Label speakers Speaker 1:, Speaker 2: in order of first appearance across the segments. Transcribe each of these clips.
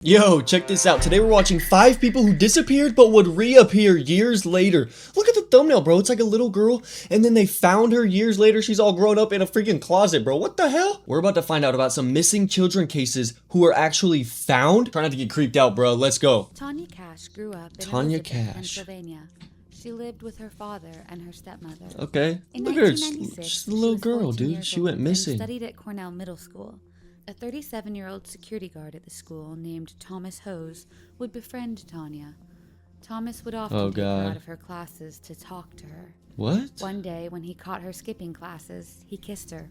Speaker 1: Yo, check this out. Today we're watching 5 people who disappeared but would reappear years later. Look at the thumbnail, bro. It's like a little girl, and then they found her years later. She's all grown up in a freaking closet, bro. What the hell? We're about to find out about some missing children cases who are actually found. Try not to get creeped out, bro. Let's go.
Speaker 2: Tanya Cash grew up in
Speaker 1: Tanya
Speaker 2: Elizabeth,
Speaker 1: Cash.
Speaker 2: Pennsylvania. She lived with her father and her stepmother.
Speaker 1: Okay.
Speaker 2: In
Speaker 1: Look at her.
Speaker 2: 1996,
Speaker 1: She's a little
Speaker 2: she was
Speaker 1: girl,
Speaker 2: 14
Speaker 1: dude.
Speaker 2: years
Speaker 1: She went
Speaker 2: old and
Speaker 1: missing.
Speaker 2: studied at Cornell Middle School. A 37-year-old security guard at the school named Thomas Hose would befriend Tanya. Thomas would often take her out of her classes to talk to her.
Speaker 1: What?
Speaker 2: One day, when he caught her skipping classes, he kissed her.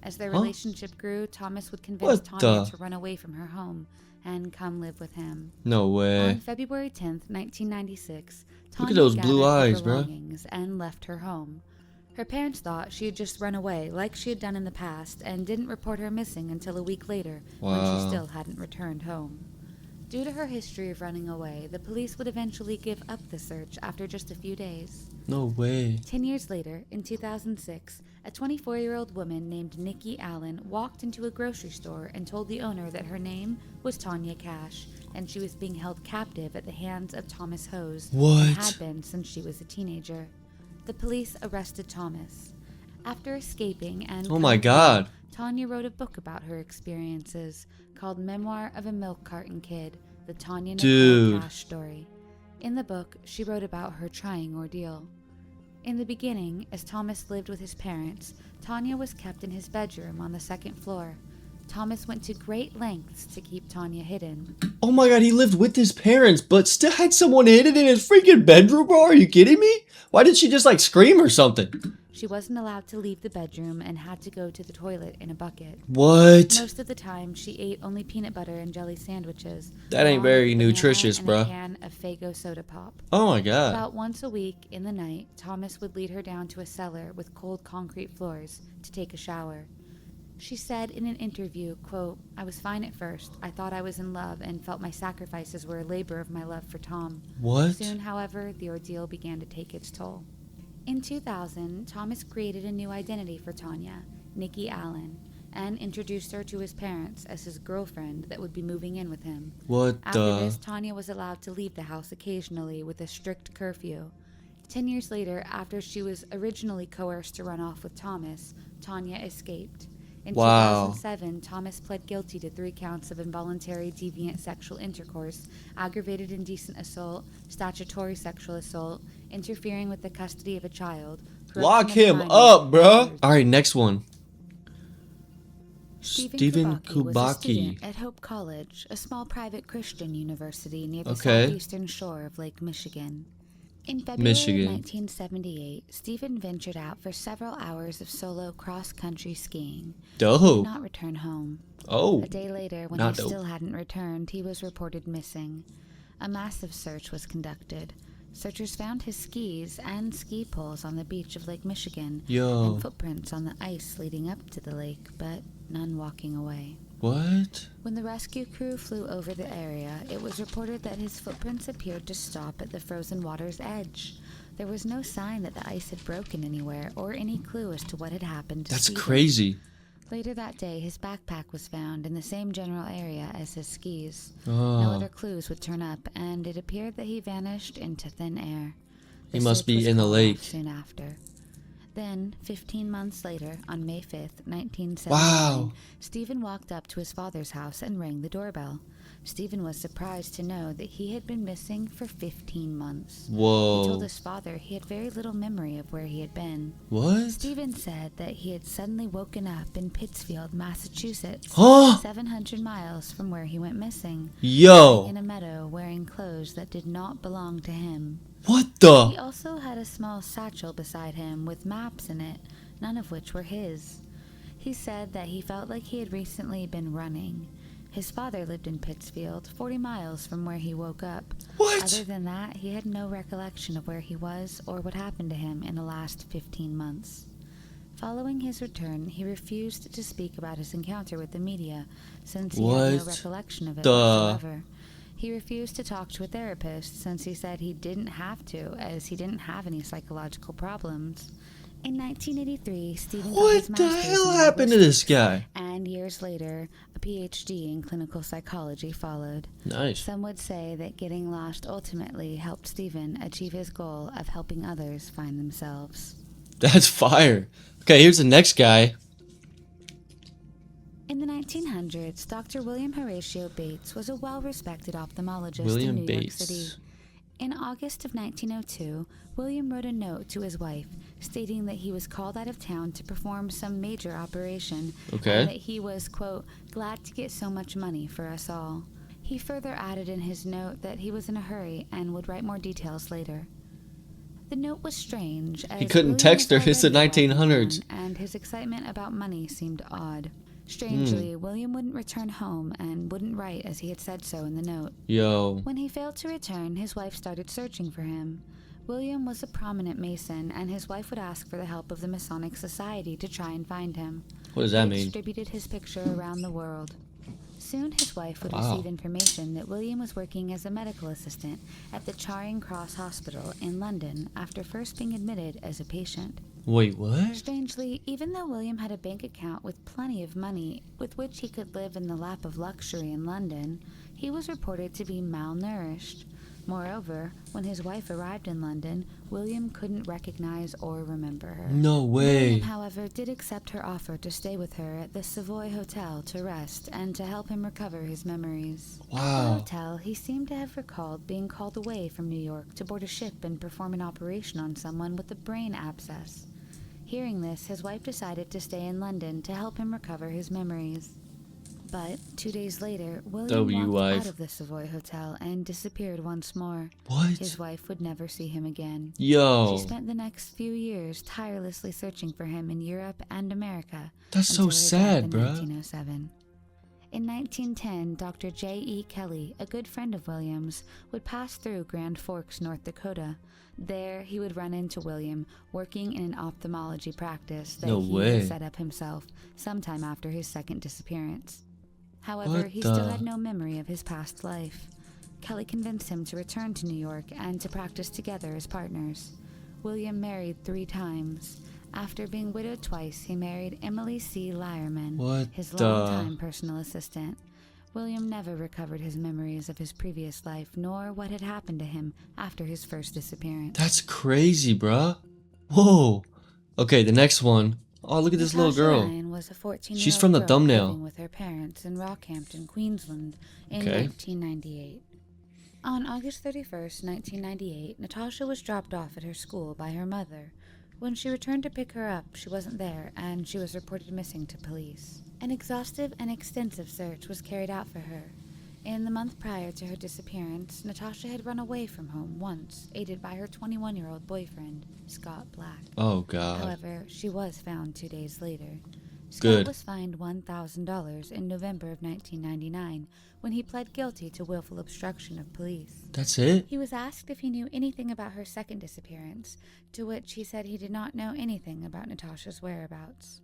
Speaker 2: As their relationship grew, Thomas would convince Tanya to run away from her home and come live with him.
Speaker 1: No way.
Speaker 2: On February 10th, 1996, Tanya
Speaker 1: Look at those blue eyes, bro.
Speaker 2: And left her home. Her parents thought she had just run away like she had done in the past and didn't report her missing until a week later when she still hadn't returned home. Due to her history of running away, the police would eventually give up the search after just a few days.
Speaker 1: No way.
Speaker 2: 10 years later, in 2006, a 24-year-old woman named Nikki Allen walked into a grocery store and told the owner that her name was Tanya Cash, and she was being held captive at the hands of Thomas Hose.
Speaker 1: What?
Speaker 2: And had been since she was a teenager. The police arrested Thomas. After escaping and
Speaker 1: Oh my God.
Speaker 2: Tanya wrote a book about her experiences called Memoir of a Milk Carton Kid, the Tanya Nicole Cash story. In the book, she wrote about her trying ordeal. In the beginning, as Thomas lived with his parents, Tanya was kept in his bedroom on the second floor. Thomas went to great lengths to keep Tanya hidden.
Speaker 1: Oh my God, he lived with his parents, but still had someone hidden in his freaking bedroom, bro? Are you kidding me? Why didn't she just like scream or something?
Speaker 2: She wasn't allowed to leave the bedroom and had to go to the toilet in a bucket.
Speaker 1: What?
Speaker 2: Most of the time, she ate only peanut butter and jelly sandwiches.
Speaker 1: That ain't very nutritious,
Speaker 2: bruh.
Speaker 1: Bruh.
Speaker 2: And a can of Faygo soda pop.
Speaker 1: Oh my God.
Speaker 2: About once a week in the night, Thomas would lead her down to a cellar with cold concrete floors to take a shower. She said in an interview, quote, "I was fine at first. I thought I was in love and felt my sacrifices were a labor of my love for Tom.
Speaker 1: What?
Speaker 2: Soon, however, the ordeal began to take its toll." In 2000, Thomas created a new identity for Tanya, Nikki Allen, and introduced her to his parents as his girlfriend that would be moving in with him.
Speaker 1: What
Speaker 2: After this, Tanya was allowed to leave the house occasionally with a strict curfew. 10 years later, after she was originally coerced to run off with Thomas, Tanya escaped. In 2007, Thomas pled guilty to 3 counts of involuntary deviant sexual intercourse, aggravated indecent assault, statutory sexual assault, interfering with the custody of a child.
Speaker 1: Lock him up, bro. Alright, next one. Stephen
Speaker 2: Kubacki was a
Speaker 1: Kubacki.
Speaker 2: student at Hope College, a small private Christian university near the southeastern shore of Lake Michigan. In February 1978, Stephen ventured out for several hours of solo cross-country skiing.
Speaker 1: Dope.
Speaker 2: He did not return home.
Speaker 1: Oh.
Speaker 2: A day later, when he still hadn't returned, he was reported missing. A massive search was conducted. Searchers found his skis and ski poles on the beach of Lake Michigan and footprints on the ice leading up to the lake, but none walking away.
Speaker 1: What?
Speaker 2: When the rescue crew flew over the area, it was reported that his footprints appeared to stop at the frozen water's edge. There was no sign that the ice had broken anywhere or any clue as to what had happened to Stephen.
Speaker 1: That's crazy.
Speaker 2: Later that day, his backpack was found in the same general area as his skis.
Speaker 1: Oh.
Speaker 2: No other clues would turn up, and it appeared that he vanished into thin air.
Speaker 1: He must be in the lake.
Speaker 2: Soon after. Then, 15 months later, on May 5th, 1979, Stephen walked up to his father's house and rang the doorbell. Stephen was surprised to know that he had been missing for 15 months.
Speaker 1: Whoa.
Speaker 2: He told his father he had very little memory of where he had been.
Speaker 1: What?
Speaker 2: Stephen said that he had suddenly woken up in Pittsfield, Massachusetts, 700 miles from where he went missing.
Speaker 1: Yo.
Speaker 2: In a meadow wearing clothes that did not belong to him.
Speaker 1: What the?
Speaker 2: He also had a small satchel beside him with maps in it, none of which were his. He said that he felt like he had recently been running. His father lived in Pittsfield, 40 miles from where he woke up.
Speaker 1: What?
Speaker 2: Other than that, he had no recollection of where he was or what happened to him in the last 15 months. Following his return, he refused to speak about his encounter with the media, since he had no recollection of it whatsoever. He refused to talk to a therapist since he said he didn't have to, as he didn't have any psychological problems. In 1983, Stephen got
Speaker 1: What
Speaker 2: his
Speaker 1: the
Speaker 2: master's
Speaker 1: hell
Speaker 2: in
Speaker 1: happened to this guy?
Speaker 2: and years later, a PhD in clinical psychology followed.
Speaker 1: Nice.
Speaker 2: Some would say that getting lost ultimately helped Stephen achieve his goal of helping others find themselves.
Speaker 1: That's fire. Okay, here's the next guy.
Speaker 2: In the 1900s, Dr. William Horatio Bates was a well-respected ophthalmologist
Speaker 1: William
Speaker 2: in New York
Speaker 1: Bates.
Speaker 2: City. In August of 1902, William wrote a note to his wife stating that he was called out of town to perform some major operation
Speaker 1: Okay.
Speaker 2: and that he was, quote, glad to get so much money for us all. He further added in his note that he was in a hurry and would write more details later. The note was strange, as
Speaker 1: He couldn't
Speaker 2: William
Speaker 1: text
Speaker 2: was
Speaker 1: her. It's the
Speaker 2: already a wealthy
Speaker 1: 1900s.
Speaker 2: man, and his excitement about money seemed odd. Strangely, William wouldn't return home and wouldn't write as he had said so in the note.
Speaker 1: Yo.
Speaker 2: When he failed to return, his wife started searching for him. William was a prominent Mason, and his wife would ask for the help of the Masonic Society to try and find him.
Speaker 1: What does that
Speaker 2: They
Speaker 1: mean?
Speaker 2: distributed his picture around the world. Soon his wife would
Speaker 1: Wow.
Speaker 2: receive information that William was working as a medical assistant at the Charing Cross Hospital in London after first being admitted as a patient.
Speaker 1: Wait, what?
Speaker 2: Strangely, even though William had a bank account with plenty of money with which he could live in the lap of luxury in London, he was reported to be malnourished. Moreover, when his wife arrived in London, William couldn't recognize or remember her.
Speaker 1: No way.
Speaker 2: William, however, did accept her offer to stay with her at the Savoy Hotel to rest and to help him recover his memories. At the
Speaker 1: Wow.
Speaker 2: hotel, he seemed to have recalled being called away from New York to board a ship and perform an operation on someone with a brain abscess. Hearing this, his wife decided to stay in London to help him recover his memories. But 2 days later, William walked out of the Savoy Hotel and disappeared once more.
Speaker 1: What?
Speaker 2: His wife would never see him again.
Speaker 1: Yo.
Speaker 2: She spent the next few years tirelessly searching for him in Europe and America.
Speaker 1: That's so
Speaker 2: until his
Speaker 1: sad,
Speaker 2: death in
Speaker 1: bruh.
Speaker 2: 1907. In 1910, Dr. J.E. Kelly, a good friend of William's, would pass through Grand Forks, North Dakota. There, he would run into William, working in an ophthalmology practice that
Speaker 1: No
Speaker 2: he
Speaker 1: way.
Speaker 2: had set up himself sometime after his second disappearance. However,
Speaker 1: What
Speaker 2: he
Speaker 1: the-
Speaker 2: still had no memory of his past life. Kelly convinced him to return to New York and to practice together as partners. William married 3 times. After being widowed twice, he married Emily C. Lyerman,
Speaker 1: What
Speaker 2: his
Speaker 1: the-
Speaker 2: longtime personal assistant. William never recovered his memories of his previous life, nor what had happened to him after his first disappearance.
Speaker 1: That's crazy, bruh. Whoa. Okay, the next one. Oh, look at this little
Speaker 2: Natasha
Speaker 1: girl.
Speaker 2: Ryan was a 14-year-old
Speaker 1: She's from the
Speaker 2: girl
Speaker 1: thumbnail.
Speaker 2: living with her parents in Rockhampton, Queensland, in
Speaker 1: Okay.
Speaker 2: 1998. On August 31st, 1998, Natasha was dropped off at her school by her mother. When she returned to pick her up, she wasn't there, and she was reported missing to police. An exhaustive and extensive search was carried out for her. In the month prior to her disappearance, Natasha had run away from home once, aided by her 21-year-old boyfriend, Scott Black.
Speaker 1: Oh, God.
Speaker 2: However, she was found 2 days later. Scott
Speaker 1: Good.
Speaker 2: was fined $1,000 in November of 1999 when he pled guilty to willful obstruction of police.
Speaker 1: That's it?
Speaker 2: He was asked if he knew anything about her second disappearance, to which he said he did not know anything about Natasha's whereabouts.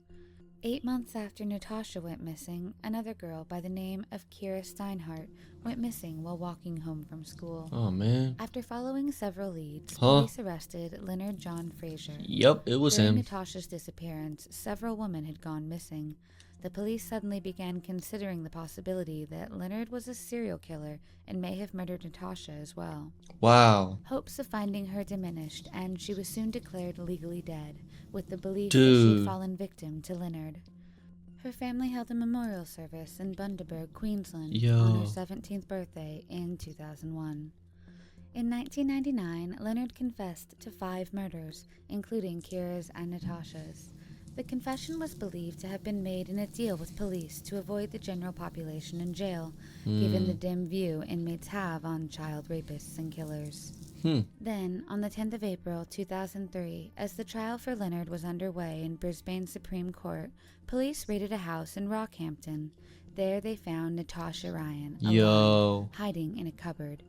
Speaker 2: 8 months after Natasha went missing, another girl by the name of Kira Steinhardt went missing while walking home from school.
Speaker 1: Oh, man.
Speaker 2: After following several leads,
Speaker 1: Huh?
Speaker 2: police arrested Leonard John Fraser.
Speaker 1: Yep, it was
Speaker 2: During
Speaker 1: him.
Speaker 2: Natasha's disappearance, several women had gone missing. The police suddenly began considering the possibility that Leonard was a serial killer and may have murdered Natasha as well.
Speaker 1: Wow.
Speaker 2: Hopes of finding her diminished, and she was soon declared legally dead, with the belief that
Speaker 1: Dude.
Speaker 2: she'd fallen victim to Leonard. Her family held a memorial service in Bundaberg, Queensland, on her 17th birthday in 2001. In 1999, Leonard confessed to 5 murders, including Kira's and Natasha's. The confession was believed to have been made in a deal with police to avoid the general population in jail, given the dim view inmates have on child rapists and killers. Then, on the 10th of April 2003, as the trial for Leonard was underway in Brisbane Supreme Court, police raided a house in Rockhampton. There they found Natasha Ryan, alive,
Speaker 1: Yo.
Speaker 2: hiding in a cupboard.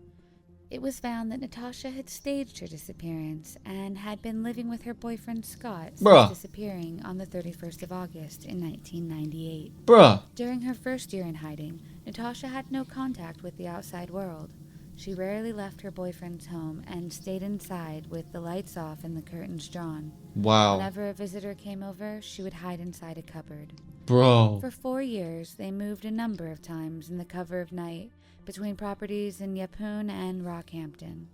Speaker 2: It was found that Natasha had staged her disappearance and had been living with her boyfriend Scott since
Speaker 1: Bruh.
Speaker 2: disappearing on the 31st of August in 1998.
Speaker 1: Bruh.
Speaker 2: During her first year in hiding, Natasha had no contact with the outside world. She rarely left her boyfriend's home and stayed inside with the lights off and the curtains drawn.
Speaker 1: Wow.
Speaker 2: Whenever a visitor came over, she would hide inside a cupboard.
Speaker 1: Bro.
Speaker 2: For 4 years, they moved a number of times in the cover of night between properties in Yeppoon and Rockhampton.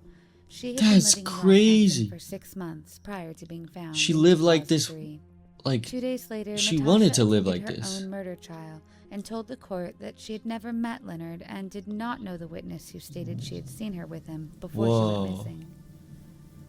Speaker 2: She had
Speaker 1: That's
Speaker 2: been living
Speaker 1: crazy.
Speaker 2: in Rockhampton for 6 months prior to being found.
Speaker 1: She
Speaker 2: in
Speaker 1: lived like this,
Speaker 2: 2003.
Speaker 1: like
Speaker 2: 2 days later,
Speaker 1: she
Speaker 2: Natasha
Speaker 1: wanted to live
Speaker 2: attended
Speaker 1: like
Speaker 2: her
Speaker 1: this.
Speaker 2: own murder trial and told the court that she had never met Leonard and did not know the witness who stated she had seen her with him before she went missing.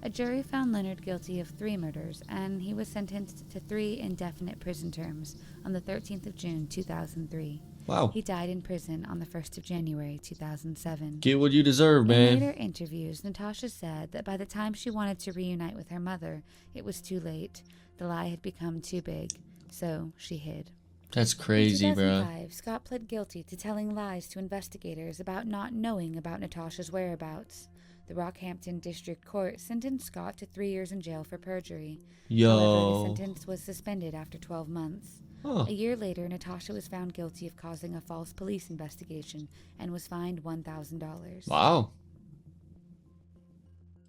Speaker 2: A jury found Leonard guilty of 3 murders, and he was sentenced to 3 indefinite prison terms on the 13th of June, 2003.
Speaker 1: Wow.
Speaker 2: He died in prison on the 1st of January, 2007.
Speaker 1: Get what you deserve, man.
Speaker 2: In later interviews, Natasha said that by the time she wanted to reunite with her mother, it was too late. The lie had become too big, so she hid.
Speaker 1: That's crazy,
Speaker 2: in
Speaker 1: bro.
Speaker 2: 2005, Scott pled guilty to telling lies to investigators about not knowing about Natasha's whereabouts. The Rockhampton District Court sentenced Scott to 3 years in jail for perjury. However, the sentence was suspended after 12 months.
Speaker 1: Huh.
Speaker 2: A year later, Natasha was found guilty of causing a false police investigation and was fined $1,000.
Speaker 1: Wow.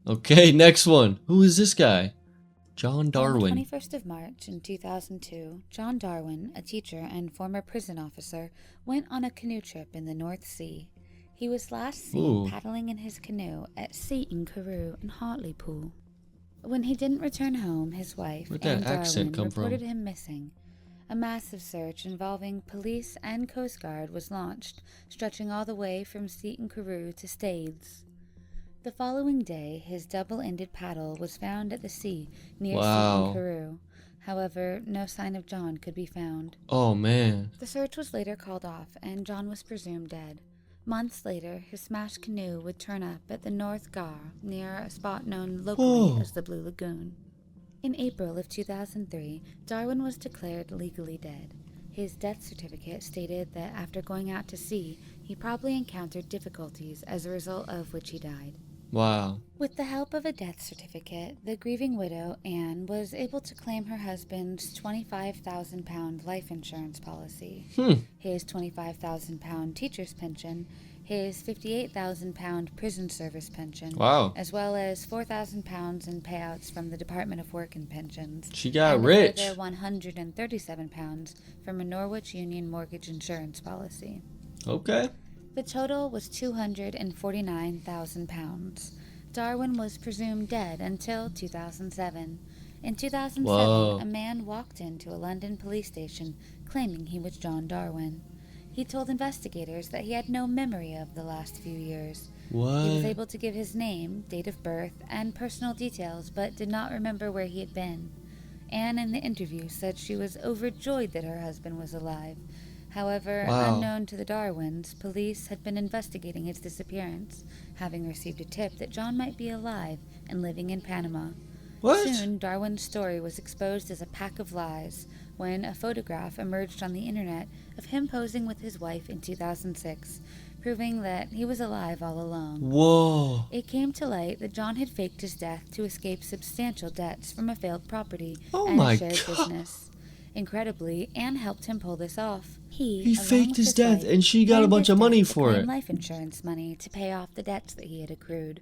Speaker 1: Okay, next one. Who is this guy? John Darwin.
Speaker 2: On the 21st of March in 2002, John Darwin, a teacher and former prison officer, went on a canoe trip in the North Sea. He was last seen paddling in his canoe at Seaton Carew in Hartlepool. When he didn't return home, his wife, Anne Darwin, reported him missing. A massive search involving police and Coast Guard was launched, stretching all the way from Seaton Carew to Staithes. The following day, his double-ended paddle was found at the sea near Seaton Carew. However, no sign of John could be found.
Speaker 1: Oh, man.
Speaker 2: The search was later called off, and John was presumed dead. Months later, his smashed canoe would turn up at the North Gar, near a spot known locally as the Blue Lagoon. In April of 2003, Darwin was declared legally dead. His death certificate stated that after going out to sea, he probably encountered difficulties as a result of which he died.
Speaker 1: Wow.
Speaker 2: With the help of a death certificate, the grieving widow, Anne, was able to claim her husband's £25,000 life insurance policy, his £25,000 teacher's pension, his £58,000 prison service pension, as well as £4,000 in payouts from the Department of Work and Pensions.
Speaker 1: She got
Speaker 2: and
Speaker 1: rich.
Speaker 2: And £137 from a Norwich Union mortgage insurance policy.
Speaker 1: Okay.
Speaker 2: The total was £249,000. Darwin was presumed dead until 2007. In 2007, a man walked into a London police station claiming he was John Darwin. He told investigators that he had no memory of the last few years.
Speaker 1: What?
Speaker 2: He was able to give his name, date of birth, and personal details, but did not remember where he had been. Anne, in the interview, said she was overjoyed that her husband was alive. However, unknown to the Darwins, police had been investigating his disappearance, having received a tip that John might be alive and living in Panama.
Speaker 1: What?
Speaker 2: Soon, Darwin's story was exposed as a pack of lies when a photograph emerged on the internet of him posing with his wife in 2006, proving that he was alive all along.
Speaker 1: Whoa.
Speaker 2: It came to light that John had faked his death to escape substantial debts from a failed property and a shared business. Incredibly, Anne helped him pull this off.
Speaker 1: He faked his death, and she got a bunch of money for it.
Speaker 2: Life insurance money to pay off the debts that he had accrued.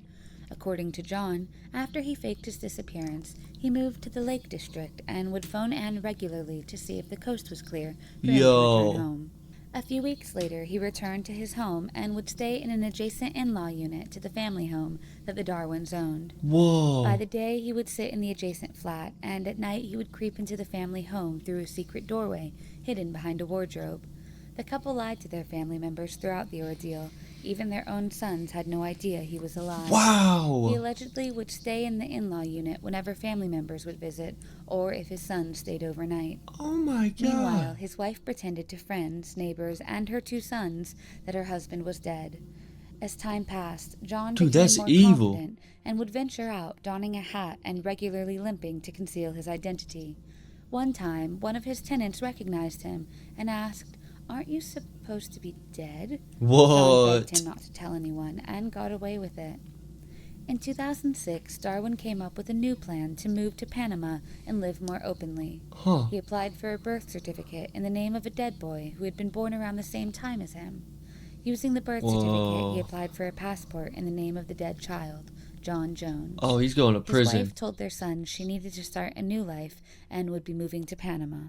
Speaker 2: According to John, after he faked his disappearance, he moved to the Lake District and would phone Anne regularly to see if the coast was clear for him to return home. A few weeks later, he returned to his home and would stay in an adjacent in-law unit to the family home that the Darwins owned.
Speaker 1: Whoa.
Speaker 2: By the day, he would sit in the adjacent flat, and at night he would creep into the family home through a secret doorway hidden behind a wardrobe. The couple lied to their family members throughout the ordeal. Even their own sons had no idea he was alive.
Speaker 1: Wow.
Speaker 2: He allegedly would stay in the in-law unit whenever family members would visit, or if his sons stayed overnight.
Speaker 1: Oh my God.
Speaker 2: Meanwhile, his wife pretended to friends, neighbors, and her 2 sons that her husband was dead. As time passed, John became more confident and would venture out, donning a hat and regularly limping to conceal his identity. One time, one of his tenants recognized him and asked, "Aren't you supposed to be dead?"
Speaker 1: What?
Speaker 2: John begged him not to tell anyone and got away with it. In 2006, Darwin came up with a new plan to move to Panama and live more openly. He applied for a birth certificate in the name of a dead boy who had been born around the same time as him. Using the birth certificate, he applied for a passport in the name of the dead child, John Jones.
Speaker 1: Oh, he's going to prison.
Speaker 2: His wife told their son she needed to start a new life and would be moving to Panama.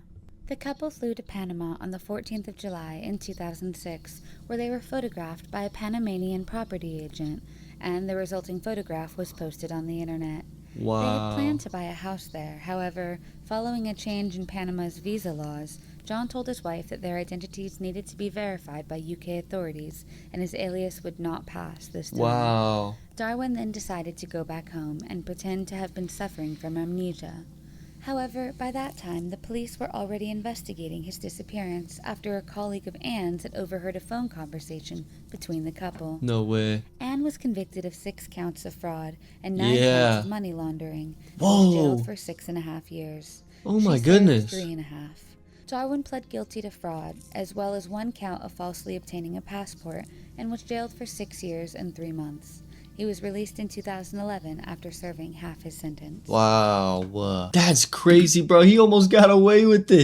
Speaker 2: The couple flew to Panama on the 14th of July in 2006, where they were photographed by a Panamanian property agent, and the resulting photograph was posted on the internet.
Speaker 1: Wow.
Speaker 2: They had planned to buy a house there. However, following a change in Panama's visa laws, John told his wife that their identities needed to be verified by UK authorities, and his alias would not pass this time.
Speaker 1: Wow.
Speaker 2: Darwin then decided to go back home and pretend to have been suffering from amnesia. However, by that time, the police were already investigating his disappearance after a colleague of Anne's had overheard a phone conversation between the couple.
Speaker 1: No way.
Speaker 2: Anne was convicted of 6 counts of fraud and 9 counts of money laundering.
Speaker 1: Whoa.
Speaker 2: And jailed for 6.5 years.
Speaker 1: Oh my
Speaker 2: She
Speaker 1: goodness.
Speaker 2: served 3.5. Darwin pled guilty to fraud, as well as 1 count of falsely obtaining a passport, and was jailed for 6 years and 3 months. He was released in 2011 after serving half his sentence.
Speaker 1: Wow. That's crazy, bro. He almost got away with it.